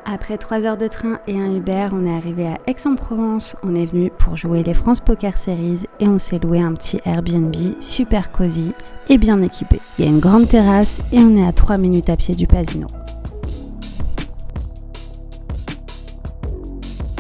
Après 3 heures de train et un Uber, on est arrivé à Aix-en-Provence. On est venu pour jouer les France Poker Series et on s'est loué un petit Airbnb super cosy et bien équipé. Il y a une grande terrasse et on est à 3 minutes à pied du Pasino.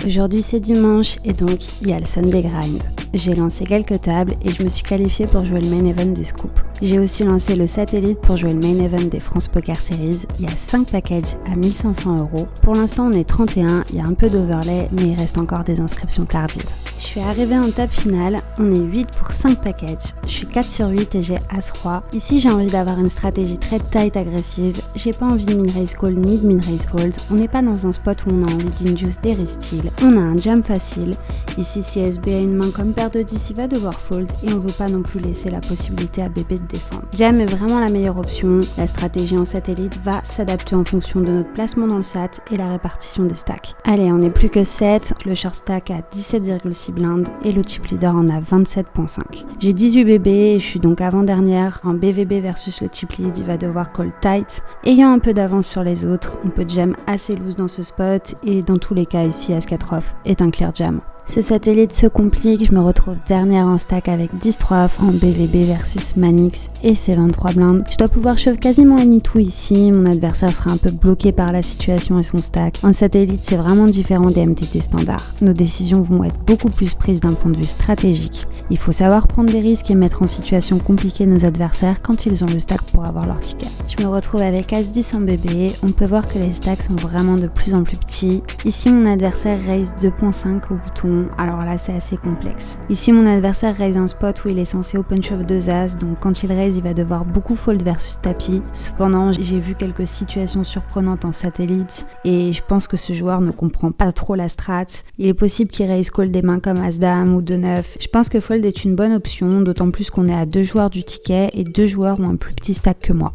Aujourd'hui c'est dimanche et donc il y a le Sunday Grind. J'ai lancé quelques tables et je me suis qualifiée pour jouer le main event des scoops. J'ai aussi lancé le satellite pour jouer le main event des France Poker Series. Il y a 5 packages à 1 500 €. Pour l'instant on est 31, il y a un peu d'overlay mais il reste encore des inscriptions tardives. Je suis arrivée en table finale, on est 8 pour 5 packages. Je suis 4 sur 8 et j'ai As-Roi. Ici j'ai envie d'avoir une stratégie très tight agressive. J'ai pas envie de min-raise call ni de min-raise fold. On n'est pas dans un spot où on a envie d'induce des restyles. On a un jam facile. Ici si SB a une main comme paire de 10, il va devoir fold et on veut pas non plus laisser la possibilité à bébé de défendre. Jam est vraiment la meilleure option. La stratégie en satellite va s'adapter en fonction de notre placement dans le sat et la répartition des stacks. Allez, on n'est plus que 7. Le short stack a 17,6 blindes et le chip leader en a 27,5. J'ai 18 bébés et je suis donc avant-dernière. En BVB versus le chip lead, il va devoir call tight. Ayant un peu d'avance sur les autres, on peut jam assez loose dans ce spot et dans tous les cas ici, As-4 off est un clear jam. Ce satellite se complique, je me retrouve dernière en stack avec 10-3 off en BVB versus Manix et ses 23 blindes. Je dois pouvoir shove quasiment any-two ici, mon adversaire sera un peu bloqué par la situation et son stack. En satellite, c'est vraiment différent des MTT standards. Nos décisions vont être beaucoup plus prises d'un point de vue stratégique. Il faut savoir prendre des risques et mettre en situation compliquée nos adversaires quand ils ont le stack pour avoir leur ticket. Je me retrouve avec As-10 en BB, on peut voir que les stacks sont vraiment de plus en plus petits. Ici, mon adversaire raise 2.5 au bouton. Alors là c'est assez complexe. Ici mon adversaire raise un spot où il est censé open shove 2 as, donc quand il raise il va devoir beaucoup fold versus tapis. Cependant j'ai vu quelques situations surprenantes en satellite et je pense que ce joueur ne comprend pas trop la strat. Il est possible qu'il raise call des mains comme As-Dame ou 2-9. Je pense que fold est une bonne option, d'autant plus qu'on est à 2 joueurs du ticket et 2 joueurs ont un plus petit stack que moi.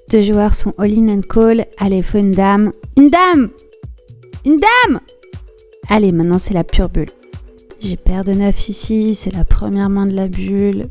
2 joueurs sont all-in and call. Allez, faut une dame. Une dame! Une dame! Allez, maintenant c'est la pure bulle. J'ai paire de 9 ici, c'est la première main de la bulle.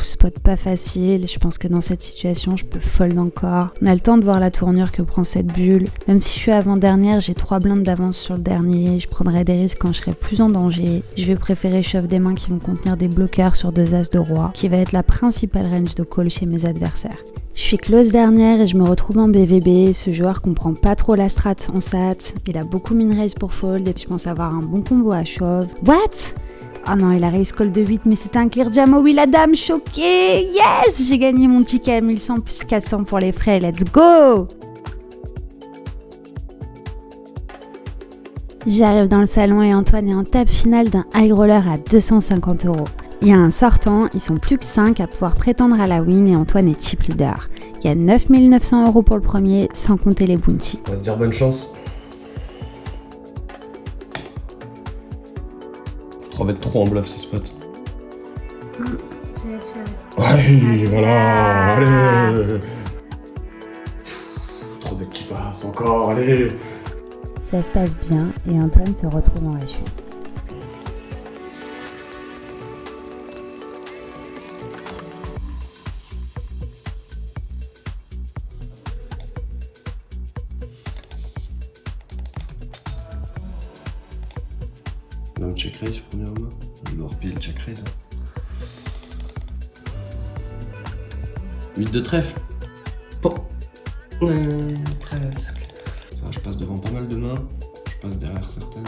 Spot pas facile, je pense que dans cette situation je peux fold encore. On a le temps de voir la tournure que prend cette bulle. Même si je suis avant-dernière, j'ai 3 blindes d'avance sur le dernier. Je prendrai des risques quand je serai plus en danger. Je vais préférer shove des mains qui vont contenir des bloqueurs sur 2 as de roi, qui va être la principale range de call chez mes adversaires. Je suis close dernière et je me retrouve en BVB. Ce joueur comprend pas trop la strat en sat. Il a beaucoup min-raise pour fold et je pense avoir un bon combo à shove. What? Oh non, il a raise call de 8 mais c'était un clear jam. Oh oui, la dame, choquée. Yes, j'ai gagné mon ticket à 1100 plus 400 pour les frais. Let's go! J'arrive dans le salon et Antoine est en table finale d'un high roller à 250 €. Il y a un sortant, ils sont plus que 5 à pouvoir prétendre à la win et Antoine est chip leader. Il y a 9 900 € pour le premier, sans compter les bounties. On va se dire bonne chance. Faut mettre trop en bluff ce spot. Allez, voilà, allez. Trop de qui passe encore, allez. Ça se passe bien et Antoine se retrouve en HU. Non, check raise premièrement. Je dois repiler le check raise. 8 de trèfle. Bon. Presque. Ça, je passe devant pas mal de mains. Je passe derrière certaines.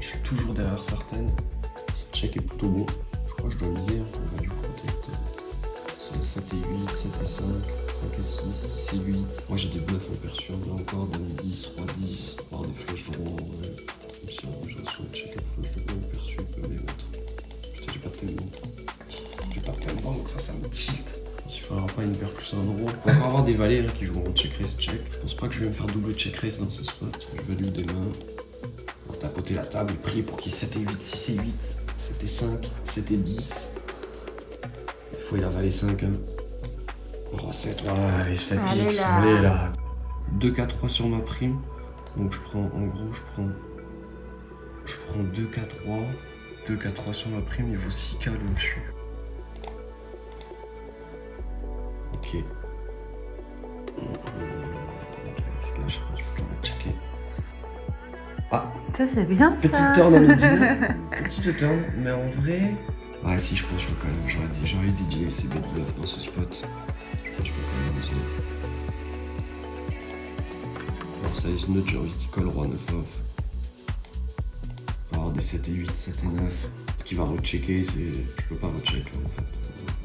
Je suis toujours derrière certaines. Ce check est plutôt beau. Je crois que je dois miser. On va du protect. 7 et 8, 7 et 5, 5 et 6, 6 et 8. Moi j'ai des bluffs en persuade. Là encore, donne 10, roi 10. Par des flèches de roi en vrai. Même si je reste sur le check à flush de roi perçu, peu les autres. Putain, j'ai pas tellement. J'ai pas tellement, donc ça me tilt. Il faudra pas une paire plus un euro. On va encore avoir des valets hein, qui joueront check raise check. Je pense pas que je vais me faire double check raise dans ces spots. Je vais lui des mains. On va tapoter la table et prier pour qu'il y ait 7 et 8, 6 et 8, 7 et 5, 7 et 10. Des fois il a valet 5 hein. Roi 7, voilà, les statiques, allez là. 2 4 3 sur ma prime. Donc je prends, en gros, je prends 2 4 3. 2 4 3 sur ma prime, il vaut 6K le dessus. Ok. Là, je vais checker. Ça, c'est bien, Petite ça. turn en Odin. Petite turn, mais en vrai... Ouais, si, je pense que je peux quand même. J'aurais dédié ces bêtes bluff dans ce spot. Je pense que je peux quand même oser. En size note, j'ai envie qu'il colle roi 9 off. Il va avoir des 7 et 8, 7 et 9. Qui va rechecker, je peux pas recheck là en fait.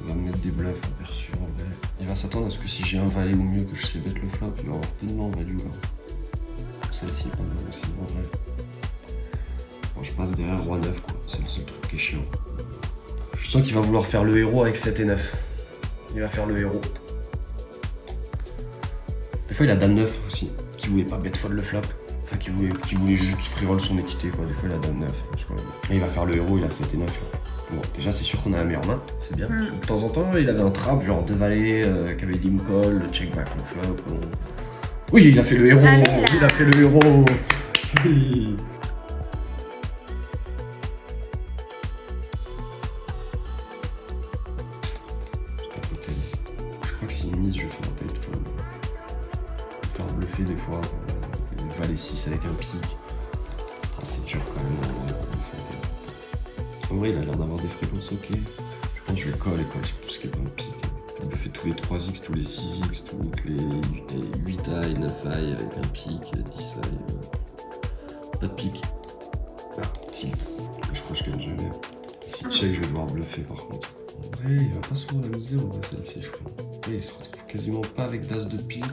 Il va me mettre des bluffs aperçus en vrai. Il va s'attendre à ce que si j'ai un valet ou mieux que je sais bet le flop, il va avoir peu de main en value là. Celle-ci pas mal aussi en vrai. Bon, je passe derrière roi 9 quoi, c'est le seul truc qui est chiant. Je sens qu'il va vouloir faire le héros avec 7 et 9. Il va faire le héros. Des fois il a dame 9 aussi, qui voulait pas bet fold le flop. Enfin qui voulait juste free roll son équité quoi. Des fois il a dame 9. Et il va faire le héros, il a 7 et 9 là. Bon, déjà c'est sûr qu'on a la meilleure main, c'est bien. De temps en temps il avait un trap, genre 2 valets, qui avait lim call, le check back le flop. Bon. Oui, il a fait le héros. Il a fait le héros. Oui. Je crois que si il mise, je vais faire un peu de fold. Faire bluffer des fois. Valet 6 avec un pic. Ah, c'est dur quand même. En vrai, il a l'air d'avoir des fréquences ok. Je pense que je vais coller sur tout ce qui est dans le pic. Je vais faire tous les 3x, tous les 6x, toutes les 8 high, 9 high avec un pic, 10 high. Pas de pic. Ah, tilt. Je crois que je gagne jamais. Si check, je vais devoir bluffer par contre. En vrai, il va pas souvent la miser, on va celle-ci, je crois. Et il se retrouve quasiment pas avec d'as de pic.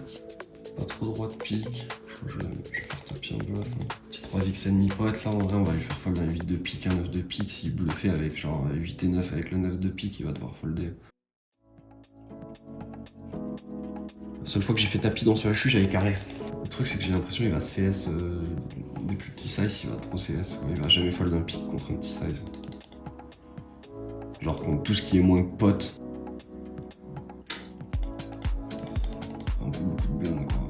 Pas trop droit de pic. Je vais faire tapis en bluff. Petit 3x ennemi pote, là en vrai on va lui faire fold un 8 de pique, un 9 de pique. S'il bluffait avec genre 8 et 9 avec le 9 de pique, il va devoir folder. La seule fois que j'ai fait tapis dans ce HU, j'avais carré. Le truc c'est que j'ai l'impression qu'il va CS des plus petits sizes, il va trop CS. Il va jamais fold un pique contre un petit size. Genre contre tout ce qui est moins que pote. Un peu beaucoup de blindes quoi.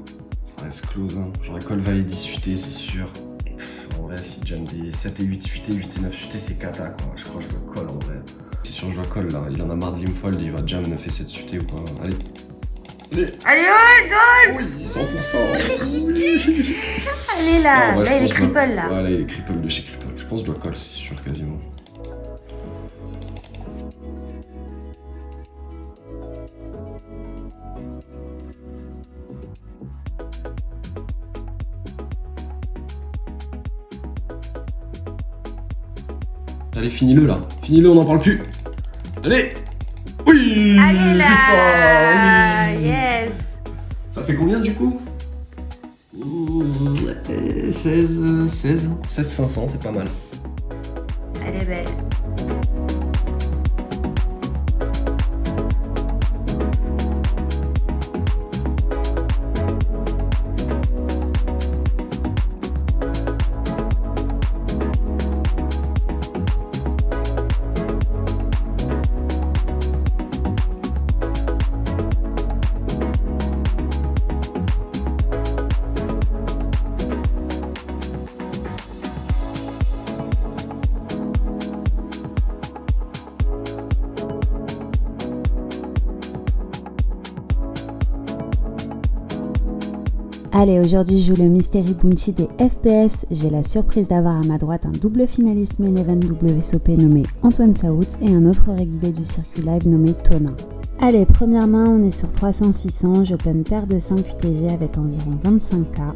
Ça reste close hein. J'aurais call valet 10 suité c'est sûr. En vrai si jam des 7 et 8 suité, 8 et 9 suité c'est cata quoi. Je crois que je dois call en vrai. C'est sûr je dois call là. Il en a marre de limfold, il va jam 9 et 7 suité ou quoi. Allez. Allez, ouais, goal. Oui, 100%. Oui. Allez là, Non, là il est cripple là. Ouais là il est cripple de chez cripple. Je pense que je dois call c'est sûr quasiment. Allez, finis-le là. Finis-le, on n'en parle plus. Allez. Oui. Allez là. Putain, oui. Yes. Ça fait combien du coup 16 500, c'est pas mal. Elle est belle. Allez, aujourd'hui je joue le Mystery Bounty des FPS. J'ai la surprise d'avoir à ma droite un double finaliste main event WSOP nommé Antoine Saout et un autre régulier du circuit live nommé Tonin. Allez, première main, on est sur 300-600, j'open paire de 5 UTG avec environ 25k.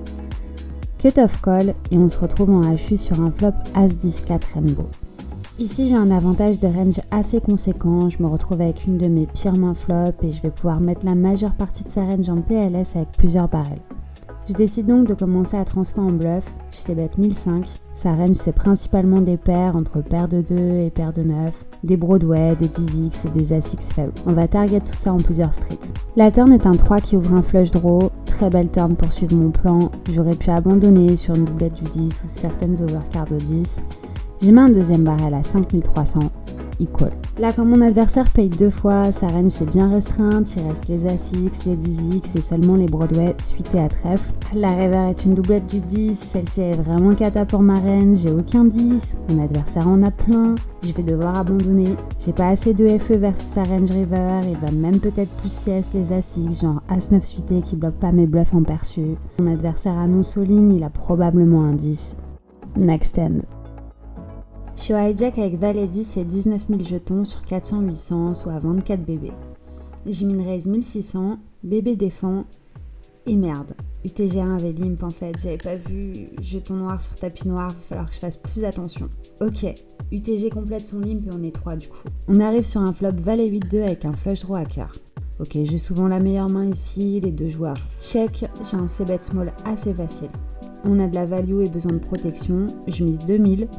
Cut-off call et on se retrouve en HU sur un flop As-10-4 Rainbow. Ici j'ai un avantage de range assez conséquent, je me retrouve avec une de mes pires mains flop et je vais pouvoir mettre la majeure partie de sa range en PLS avec plusieurs barrels. Je décide donc de commencer à transformer en bluff, je sais bet 1005, sa range c'est principalement des paires entre paire de 2 et paire de 9, des Broadway, des 10x et des As-X faibles. On va target tout ça en plusieurs streets. La turn est un 3 qui ouvre un flush draw, très belle turn pour suivre mon plan, j'aurais pu abandonner sur une doublette du 10 ou certaines overcards au 10. J'y mets un deuxième barrel à 5300, il call. Là, comme mon adversaire paye 2 fois, sa range c'est bien restreinte, il reste les As-X, les 10x et seulement les Broadway suités à trèfle. La river est une doublette du 10, celle-ci est vraiment cata pour ma range, j'ai aucun 10, mon adversaire en a plein, je vais devoir abandonner. J'ai pas assez de FE versus sa range river, il va même peut-être plus CS les As-X, genre As-9 suité qui bloque pas mes bluffs en perçu. Mon adversaire annonce all-in, il a probablement un 10. next end. Je suis au hijack avec valet 10 et 19 000 jetons sur 400-800, soit 24 bébés. J'ai mis une raise 1600, bébé défend, et merde. UTG1 avait limp en fait, j'avais pas vu jeton noir sur tapis noir, il va falloir que je fasse plus attention. Ok, UTG complète son limp et on est 3 du coup. On arrive sur un flop valet 8-2 avec un flush draw à cœur. Ok, j'ai souvent la meilleure main ici, les deux joueurs check, j'ai un c-bet small assez facile. On a de la value et besoin de protection, je mise 2000,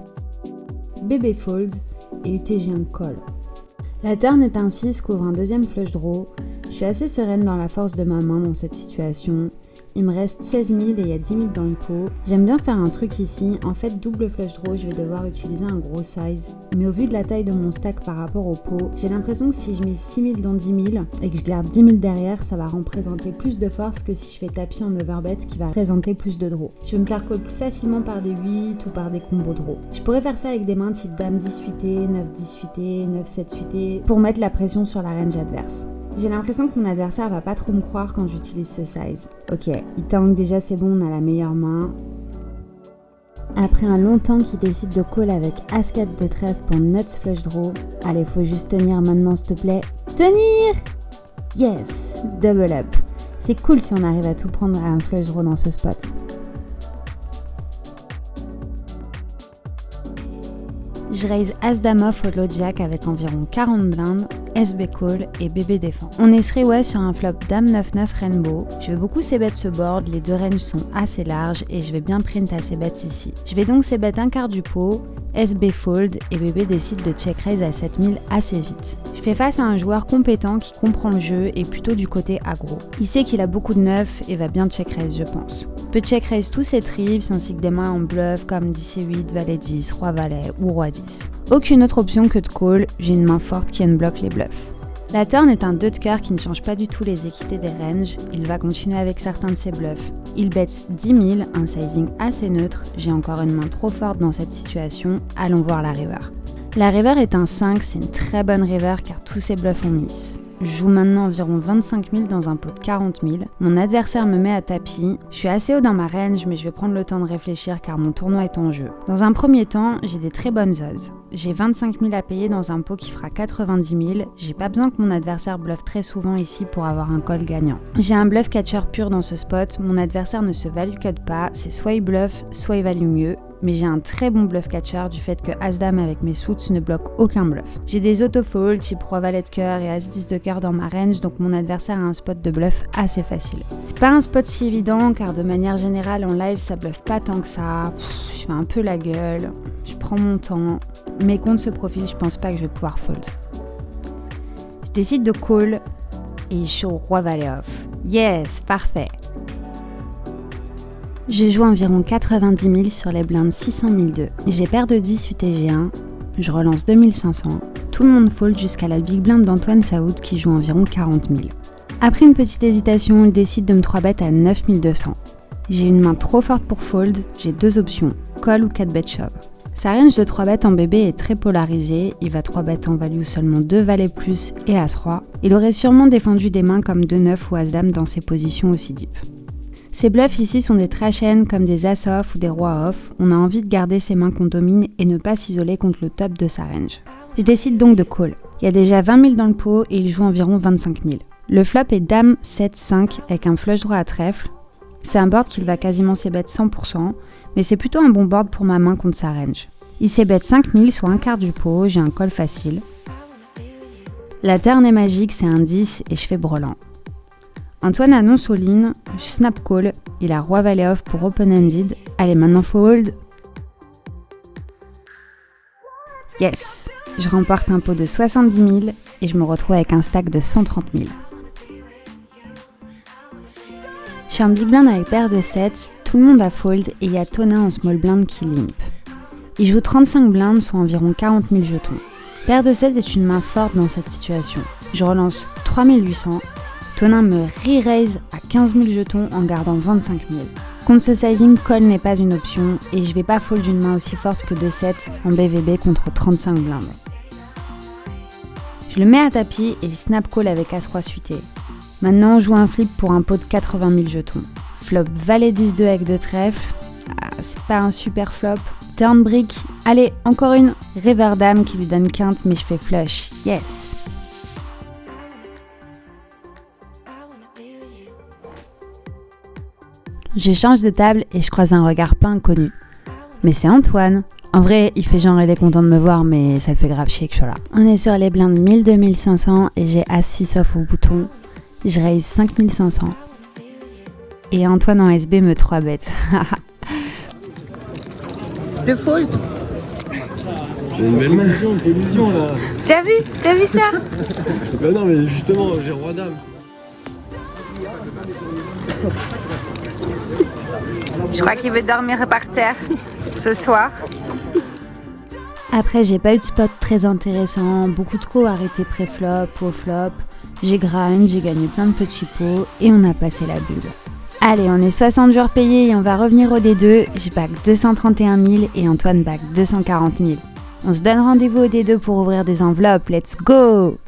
bébé fold et UTG1 call. La turn est un 6, couvre un deuxième flush draw, je suis assez sereine dans la force de ma main dans cette situation. Il me reste 16 000 et il y a 10 000 dans le pot. J'aime bien faire un truc ici. En fait, double flush draw, je vais devoir utiliser un gros size. Mais au vu de la taille de mon stack par rapport au pot, j'ai l'impression que si je mets 6 000 dans 10 000 et que je garde 10 000 derrière, ça va représenter plus de force que si je fais tapis en overbet qui va représenter plus de draw. Je vais me carcole plus facilement par des 8 ou par des combos draw. Je pourrais faire ça avec des mains type dame 10 suité, 9 10 suité, 9 7 suité pour mettre la pression sur la range adverse. J'ai l'impression que mon adversaire va pas trop me croire quand j'utilise ce size. Ok, il tank déjà, c'est bon, on a la meilleure main. Après un long tank, il décide de call avec As-4 de trèfle pour nuts flush draw. Allez, faut juste tenir maintenant s'il te plaît. Tenir! Yes! Double up. C'est cool si on arrive à tout prendre à un flush draw dans ce spot. Je raise As-Dame off au low jack avec environ 40 blindes, SB call et bébé défend. On est three-way sur un flop Dame 9-9 rainbow. Je vais beaucoup c-bet ce board, les deux ranges sont assez larges et je vais bien print à c-bet ici. Je vais donc c-bet un quart du pot, SB fold et bébé décide de check raise à 7000 assez vite. Je fais face à un joueur compétent qui comprend le jeu et plutôt du côté aggro. Il sait qu'il a beaucoup de neufs et va bien check raise je pense. Peut check raise tous ses trips ainsi que des mains en bluff comme 10 et 8, valet 10, roi valet ou roi 10. Aucune autre option que de call, j'ai une main forte qui unblock les bluffs. La turn est un 2 de cœur qui ne change pas du tout les équités des ranges, il va continuer avec certains de ses bluffs. Il bet 10 000, un sizing assez neutre, j'ai encore une main trop forte dans cette situation, allons voir la river. La river est un 5, c'est une très bonne river car tous ses bluffs ont miss. Je joue maintenant environ 25 000 dans un pot de 40 000. Mon adversaire me met à tapis. Je suis assez haut dans ma range, mais je vais prendre le temps de réfléchir car mon tournoi est en jeu. Dans un premier temps, j'ai des très bonnes odds. J'ai 25 000 à payer dans un pot qui fera 90 000. J'ai pas besoin que mon adversaire bluffe très souvent ici pour avoir un call gagnant. J'ai un bluff catcher pur dans ce spot. Mon adversaire ne se value cut pas. C'est soit il bluffe, soit il value mieux. Mais j'ai un très bon bluff catcher du fait que As-Dame avec mes suits ne bloque aucun bluff. J'ai des auto-folds type roi valet de cœur et As-10 de cœur dans ma range, donc mon adversaire a un spot de bluff assez facile. C'est pas un spot si évident car de manière générale en live ça bluffe pas tant que ça. Je fais un peu la gueule, je prends mon temps, mais contre ce profil je pense pas que je vais pouvoir fold. Je décide de call et il show roi valet off. Yes, parfait. Je joue environ 90 000 sur les blindes 600 002. J'ai paire de 10 UTG1, je relance 2500. Tout le monde fold jusqu'à la big blind d'Antoine Saoud qui joue environ 40 000. Après une petite hésitation, il décide de me 3-bet à 9200. J'ai une main trop forte pour fold, j'ai deux options, call ou 4-bet shove. Sa range de 3-bet en bébé est très polarisée, il va 3-bet en value seulement 2 valets plus et As-Roi. Il aurait sûrement défendu des mains comme 2-9 ou As-Dame dans ses positions aussi deep. Ces bluffs ici sont des trash hands comme des As-Off ou des Rois-Off. On a envie de garder ses mains qu'on domine et ne pas s'isoler contre le top de sa range. Je décide donc de call. Il y a déjà 20 000 dans le pot et il joue environ 25 000. Le flop est Dame 7-5 avec un flush droit à trèfle. C'est un board qu'il va quasiment c-bet 100%, mais c'est plutôt un bon board pour ma main contre sa range. Il c-bet 5 000 soit un quart du pot, j'ai un call facile. La turn est magique, c'est un 10 et je fais brelan. Antoine annonce all-in, je snap call, il a roi valet off pour open-ended. Allez, maintenant fold. Yes, je remporte un pot de 70 000 et je me retrouve avec un stack de 130 000. Je suis en big blind avec paire de 7, tout le monde a fold et il y a Tonin en small blind qui limp. Il joue 35 blindes, soit environ 40 000 jetons. Paire de 7 est une main forte dans cette situation. Je relance 3800. Tonin me re-raise à 15 000 jetons en gardant 25 000. Contre ce sizing, call n'est pas une option et je vais pas fold d'une main aussi forte que 2-7 en BVB contre 35 blindes. Je le mets à tapis et snap call avec As-Roi suité. Maintenant on joue un flip pour un pot de 80 000 jetons. Flop valet 10-2 avec 2 trèfles. Ah, c'est pas un super flop, Turn brick. Allez, encore une. River dame qui lui donne quinte, mais je fais flush. Yes. Je change de table et je croise un regard pas inconnu. Mais c'est Antoine. En vrai, il fait genre il est content de me voir, mais ça le fait grave chier que je sois là. On est sur les blindes 1000-2500 et j'ai assis sauf au bouton. Je raise 5500. Et Antoine en SB me 3 bêtes. Le fold. J'ai une belle main. Illusion là. T'as vu ça? Bah non mais justement j'ai roi dame. Je crois qu'il veut dormir par terre ce soir. Après, j'ai pas eu de spot très intéressant, beaucoup de coups arrêtés pré-flop ou flop. J'ai grind, j'ai gagné plein de petits pots et on a passé la bulle. Allez, on est 60 jours payés et on va revenir au D2. Je back 231 000 et Antoine back 240 000. On se donne rendez-vous au D2 pour ouvrir des enveloppes. Let's go!